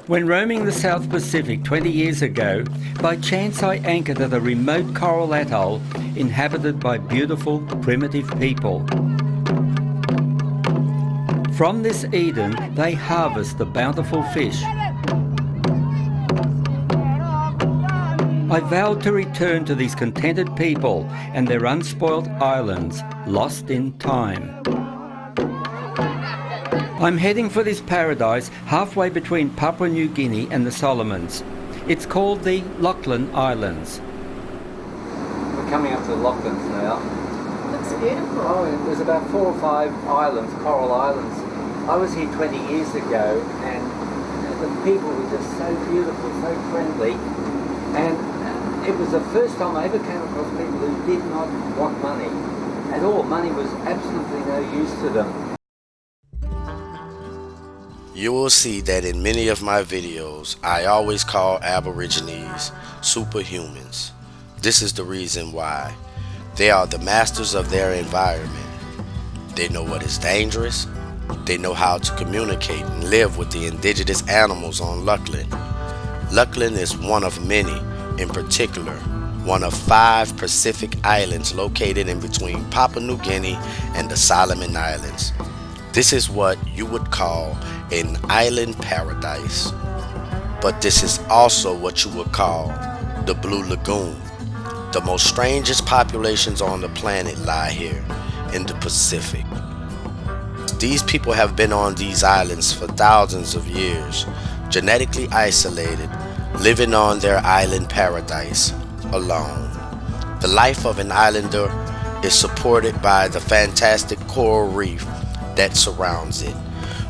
When roaming the South Pacific 20 years ago, by chance I anchored at a remote coral atoll inhabited by beautiful, primitive people. From this Eden, they harvest the bountiful fish. I vowed to return to these contented people and their unspoilt islands, lost in time. I'm heading for this paradise halfway between Papua New Guinea and the Solomons. It's called the Lauaghlan Islands. We're coming up to the Lauaghlans now. Looks beautiful. Oh, there's about 4 or 5 islands, coral islands. I was here 20 years ago and the people were just so beautiful, so friendly. And it was the first time I ever came across people who did not want money at all. Money was absolutely no use to them. You will see that in many of my videos, I always call Aborigines superhumans. This is the reason why. They are the masters of their environment. They know what is dangerous. They know how to communicate and live with the indigenous animals on Lauaghlan. Lauaghlan is one of many, in particular, one of 5 Pacific islands located in between Papua New Guinea and the Solomon Islands. This is what you would call an island paradise, but this is also what you would call the Blue Lagoon. The most strangest populations on the planet lie here in the Pacific. These people have been on these islands for thousands of years, genetically isolated, living on their island paradise alone. The life of an islander is supported by the fantastic coral reef that surrounds it,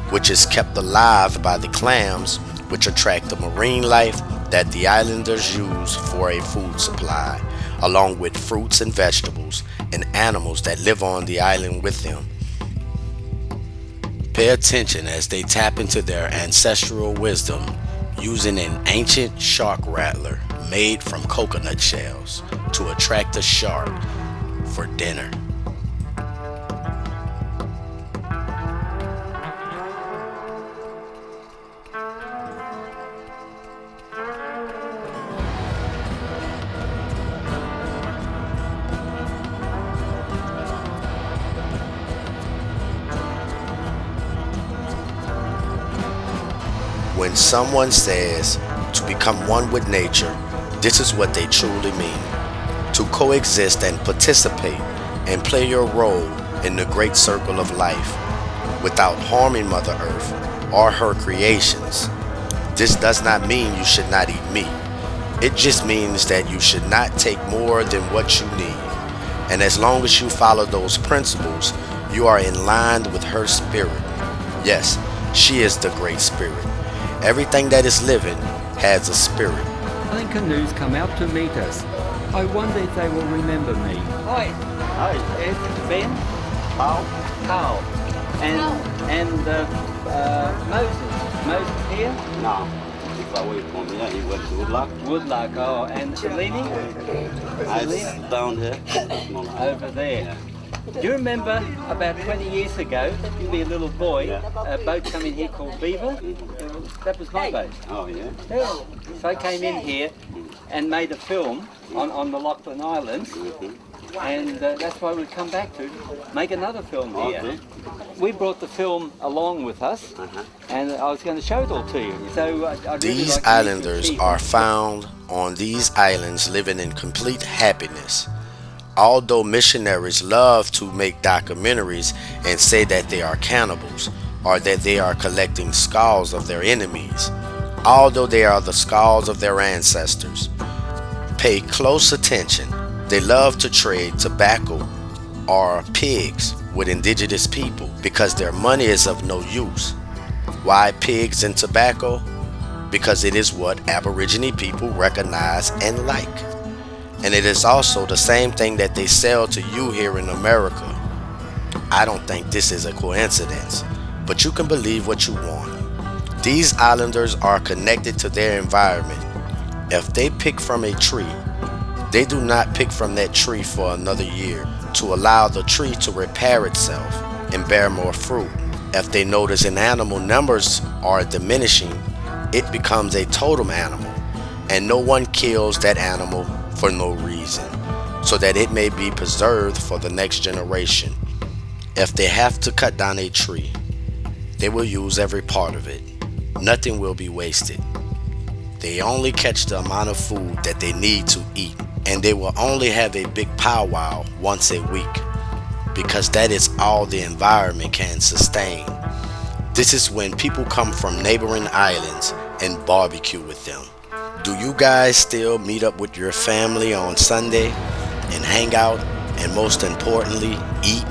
which is kept alive by the clams, which attract the marine life that the islanders use for a food supply, along with fruits and vegetables and animals that live on the island with them. Pay attention as they tap into their ancestral wisdom using an ancient shark rattler made from coconut shells to attract a shark for dinner. When someone says to become one with nature, this is what they truly mean. To coexist and participate and play your role in the great circle of life without harming Mother Earth or her creations. This does not mean you should not eat meat. It just means that you should not take more than what you need. And as long as you follow those principles, you are in line with her spirit. Yes, she is the great spirit. Everything that is living has a spirit. Island canoes come out to meet us. I wonder if they will remember me. Hi. Hi. It's Ben. Carl. Carl. And Moses. Moses here? No. He's away from here. He went to Woodlock. Woodlock, oh. And Selene? I down here. Over there. Do you remember about 20 years ago, you'd be a little boy, a boat come in here called Beaver? That was my boat. Oh, yeah? Yeah. So I came in here and made a film on the Lauaghlan Islands, and that's why we've come back to make another film here. Okay. We brought the film along with us, and I was going to show it all to you. So I'd really These like to islanders meet are found on these islands living in complete happiness. Although missionaries love to make documentaries and say that they are cannibals or that they are collecting skulls of their enemies, although they are the skulls of their ancestors. Pay close attention. They love to trade tobacco or pigs with indigenous people because their money is of no use. Why pigs and tobacco? Because it is what Aborigine people recognize and like. And it is also the same thing that they sell to you here in America. I don't think this is a coincidence, but you can believe what you want. These islanders are connected to their environment. If they pick from a tree, they do not pick from that tree for another year to allow the tree to repair itself and bear more fruit. If they notice an animal numbers are diminishing, it becomes a totem animal, and no one kills that animal for no reason, so that it may be preserved for the next generation. If they have to cut down a tree, they will use every part of it. Nothing will be wasted. They only catch the amount of food that they need to eat, and they will only have a big powwow once a week, because that is all the environment can sustain. This is when people come from neighboring islands and barbecue with them. Do you guys still meet up with your family on Sunday and hang out, and most importantly, eat?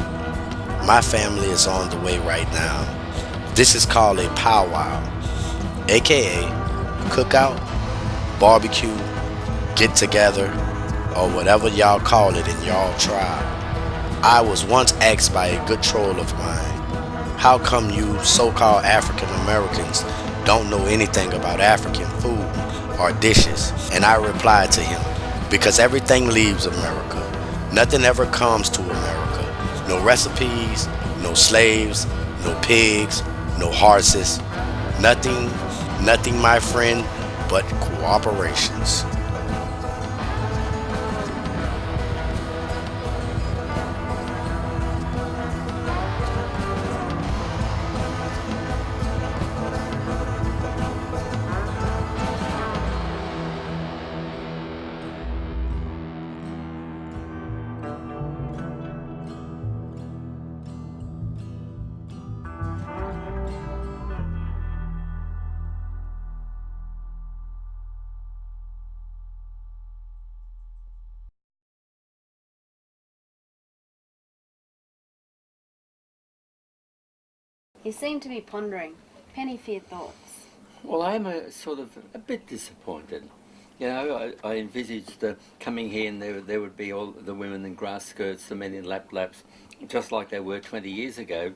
My family is on the way right now. This is called a powwow, aka cookout, barbecue, get together, or whatever y'all call it in y'all tribe. I was once asked by a good troll of mine, how come you so-called African Americans don't know anything about African food or dishes? And I replied to him, because everything leaves America. Nothing ever comes to America. No recipes, no slaves, no pigs, no horses. Nothing, my friend, but cooperations. You seem to be pondering. Penny for your thoughts. Well, I'm a bit disappointed. You know, I envisaged coming here and there would be all the women in grass skirts, the men in laps, just like they were 20 years ago.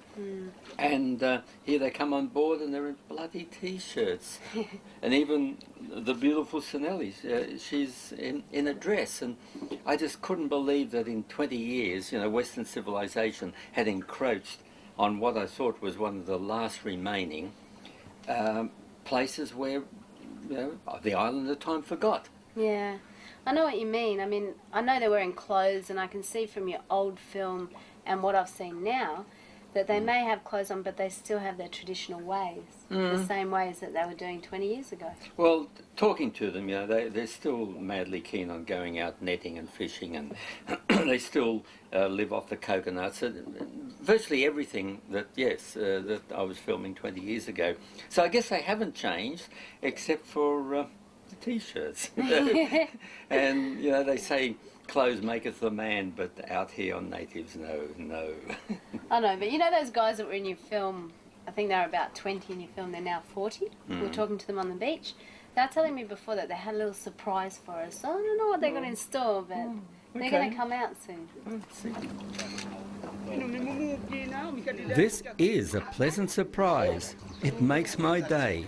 And here they come on board and they're in bloody T-shirts. And even the beautiful Sinelli, she's in a dress. And I just couldn't believe that in 20 years, you know, Western civilization had encroached on what I thought was one of the last remaining places where, you know, the island of time forgot. Yeah, I know what you mean. I mean, I know they're wearing clothes, and I can see from your old film and what I've seen now that they may have clothes on, but they still have their traditional ways, the same ways that they were doing 20 years ago. Well, talking to them, you know, they're still madly keen on going out netting and fishing, and they still live off the coconuts. Virtually everything that that I was filming 20 years ago. So I guess they haven't changed, except for the T-shirts. And, you know, they say clothes maketh the man, but out here on natives, no. I know, but you know those guys that were in your film, I think they were about 20 in your film, they're now 40? We were talking to them on the beach. They were telling me before that they had a little surprise for us. I don't know what they're going to install, but they're going to come out soon. This is a pleasant surprise. It makes my day.